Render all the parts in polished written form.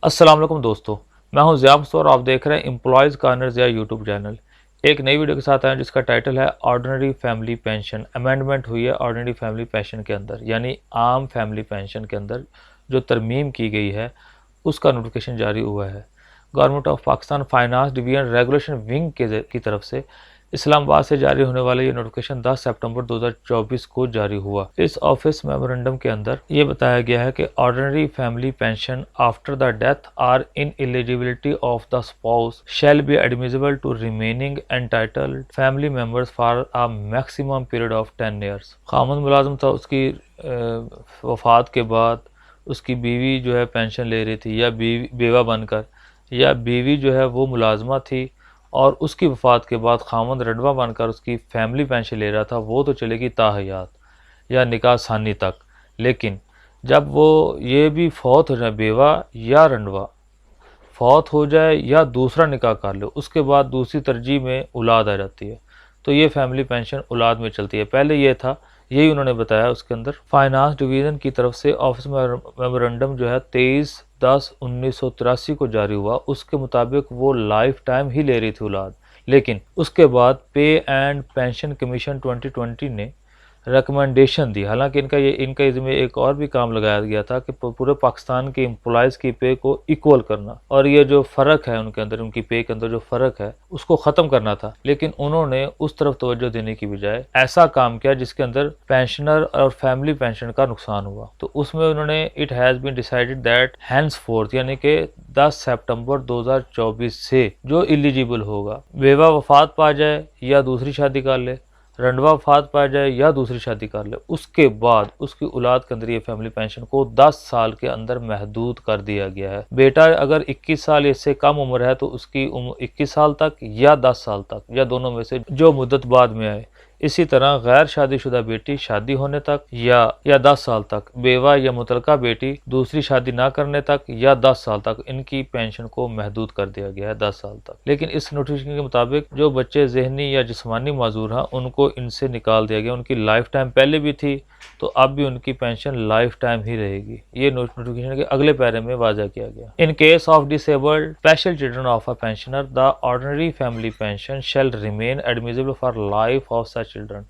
अस्सलाम वालेकुम दोस्तों, मैं हूं ज़िया मुस्तफ़ा और आप देख रहे हैं employees corner Zia YouTube channel. एक नई वीडियो के साथ आए जिसका टाइटल है ऑर्डिनरी फैमिली पेंशन। अमेंडमेंट हुई है ऑर्डिनरी फैमिली पेंशन के अंदर, यानी आम फैमिली पेंशन के अंदर जो तरमीम की गई है उसका नोटिफिकेशन जारी हुआ है। Government of Pakistan finance division regulation wing की तरफ से इस्लामाबाद से जारी होने वाला ये नोटिफिकेशन 10 सितंबर 2024 को जारी हुआ। इस ऑफिस मेमोरेंडम के अंदर ये बताया गया है कि ordinary family pension after the death or ineligibility of the spouse shall be admissible to remaining entitled family members for a maximum period of 10 years. खामन मुलाजिम था, उसकी वफात के बाद उसकी बीवी जो है पेंशन ले रही थी, या बेवा बनकर, या बीवी जो है वो मुलाजमा थी और उसकी वफ़ात के बाद खामद रडवा बनकर उसकी फैमिली पेंशन ले रहा था, वो तो चलेगी ताहयात या निकाह सानी तक। लेकिन जब वो ये भी फौत हो जाए, बेवा या रंडवा फौत हो जाए या दूसरा निकाह कर ले, उसके बाद दूसरी तरजीह में औलाद आ जाती है, तो ये फैमिली पेंशन औलाद में चलती है। पहले ये था, यही उन्होंने बताया। उसके अंदर फाइनेंस डिवीज़न की तरफ से ऑफिस मेमोरेंडम जो है 23/10/1983 को जारी हुआ। उसके मुताबिक वो लाइफ टाइम ही ले रही थी औलाद, लेकिन उसके बाद पे एंड पेंशन कमीशन 2020 ने रिकमेंडेशन दी। हालांकि इनका इसमें एक और भी काम लगाया गया था कि पूरे पाकिस्तान के एम्प्लॉयज़ की पे को इक्वल करना, और ये जो फ़र्क है उनके अंदर, उनकी पे के अंदर जो फ़र्क है उसको ख़त्म करना था। लेकिन उन्होंने उस तरफ तवज्जो देने की बजाय ऐसा काम किया जिसके अंदर पेंशनर और फैमिली पेंशन का नुकसान हुआ। तो उसमें उन्होंने it has been decided that henceforth, यानी कि 10 सितंबर 2024 से जो एलिजिबल होगा, बेवा वफात पा जाए या दूसरी शादी कर ले, रंडवा वफात पा जाए या दूसरी शादी कर ले, उसके बाद उसकी औलाद के अंदर ये फैमिली पेंशन को 10 साल के अंदर महदूद कर दिया गया है। बेटा अगर 21 साल इससे कम उम्र है तो उसकी उम्र 21 साल तक या 10 साल तक, या दोनों में से जो मुद्दत बाद में आए। इसी तरह गैर शादीशुदा बेटी शादी होने तक या 10 साल तक, बेवा या मुतलका बेटी दूसरी शादी ना करने तक या 10 साल तक, इनकी पेंशन को महदूद कर दिया गया है 10 साल तक। लेकिन इस नोटिफिकेशन के मुताबिक जो बच्चे जहनी या जिस्मानी माजूर हैं उनको इनसे निकाल दिया गया। उनकी लाइफ टाइम पहले भी थी तो अब भी उनकी पेंशन लाइफ टाइम ही रहेगी। ये नोटिफिकेशन के अगले पैरे में वाज़ा किया गया। In case of disabled special children of a pensioner the ordinary family pension shall remain admissible for life of such children.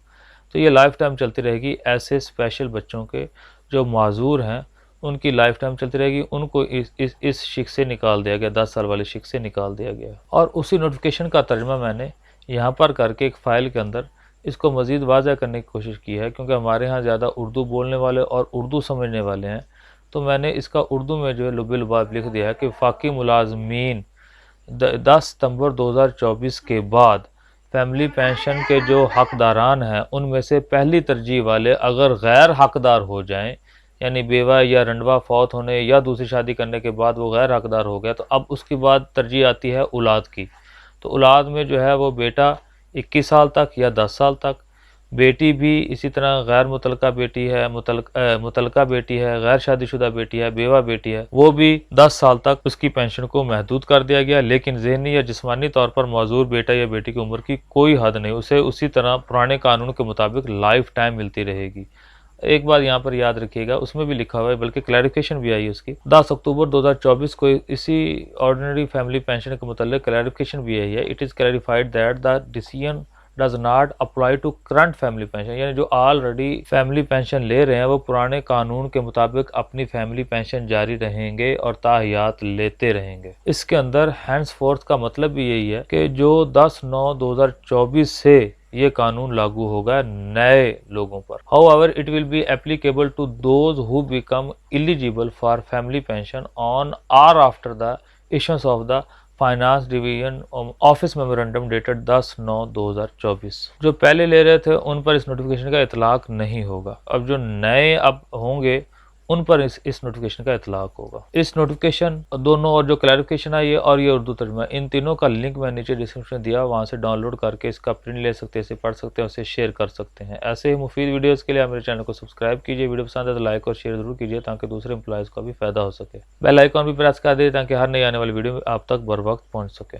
तो ये लाइफ टाइम चलती रहेगी। ऐसे स्पेशल बच्चों के जो माजूर हैं उनकी लाइफ टाइम चलती रहेगी। उनको इस शिक से निकाल दिया गया, 10 साल वाली शिक से निकाल दिया गया। और उसी नोटिफिकेशन का तर्जमा मैंने यहाँ पर करके एक फ़ाइल के अंदर इसको मज़ीद वाज़ह करने की कोशिश की है, क्योंकि हमारे यहाँ ज़्यादा उर्दू बोलने वाले और उर्दू समझने वाले हैं। तो मैंने इसका उर्दू में जो है लुबिल बाब लिख दिया है कि फाकी मुलाजमीन 10 सितंबर 2024 के बाद फैमिली पेंशन के जो हकदारान हैं उनमें से पहली तरजीह वाले अगर गैर हकदार हो जाएं, यानी बेवा या रंडवा फौत होने या दूसरी शादी करने के बाद वो गैर हकदार हो गया, तो अब उसके बाद तरजीह आती है औलाद की। तो औलाद में जो है वो बेटा 21 साल तक या 10 साल तक, बेटी भी इसी तरह गैर मुतलका बेटी है, मुतलका बेटी है, गैर शादीशुदा बेटी है, बेवा बेटी है, वो भी 10 साल तक उसकी पेंशन को महदूद कर दिया गया। लेकिन ज़हनी या जिस्मानी तौर पर मौजूर बेटा या बेटी की उम्र की कोई हद नहीं, उसे उसी तरह पुराने कानून के मुताबिक लाइफ टाइम मिलती रहेगी। एक बात यहाँ पर याद रखिएगा, उसमें भी लिखा हुआ है, बल्कि क्लैरिफिकेशन भी आई है उसकी। 10 अक्टूबर 2024 को इसी ऑर्डिनरी फैमिली पेंशन के मुताल्लिक़ क्लैरिफिकेशन भी आई है। It is clarified that the decision does not apply to current family pension, यानी जो ऑलरेडी फैमिली पेंशन ले रहे हैं वो पुराने कानून के मुताबिक अपनी फैमिली पेंशन जारी रहेंगे और ताहयात लेते रहेंगे। इसके अंदर हैंड्स फोर्थ का मतलब भी यही है कि जो 10/9/2024 से ये कानून लागू होगा नए लोगों पर। However it will be applicable to those who become eligible for family pension on or after the issuance of the finance division office memorandum dated 10/9/2024। जो पहले ले रहे थे उन पर इस नोटिफिकेशन का इतलाक नहीं होगा। अब जो नए अब होंगे उन पर इस नोटिफिकेशन का इतलाक होगा। इस नोटिफिकेशन दोनों और जो क्लैरिफिकेशन है ये और ये उर्दू तर्जुमा, इन तीनों का लिंक मैं नीचे डिस्क्रिप्शन दिया, वहाँ से डाउनलोड करके इसका प्रिंट ले सकते हैं, इसे पढ़ सकते हैं, उसे शेयर कर सकते हैं। ऐसे ही मुफीद वीडियोस के लिए आप मेरे चैनल को सब्सक्राइब कीजिए। वीडियो पसंद है तो लाइक और शेयर जरूर कीजिए ताकि दूसरे एम्प्लॉयज़ को भी फ़ायदा हो सके। बेल आइकॉन भी प्रेस कर दीजिए ताकि हर नई आने वाली वीडियो आप तक बर वक्त पहुँच सके।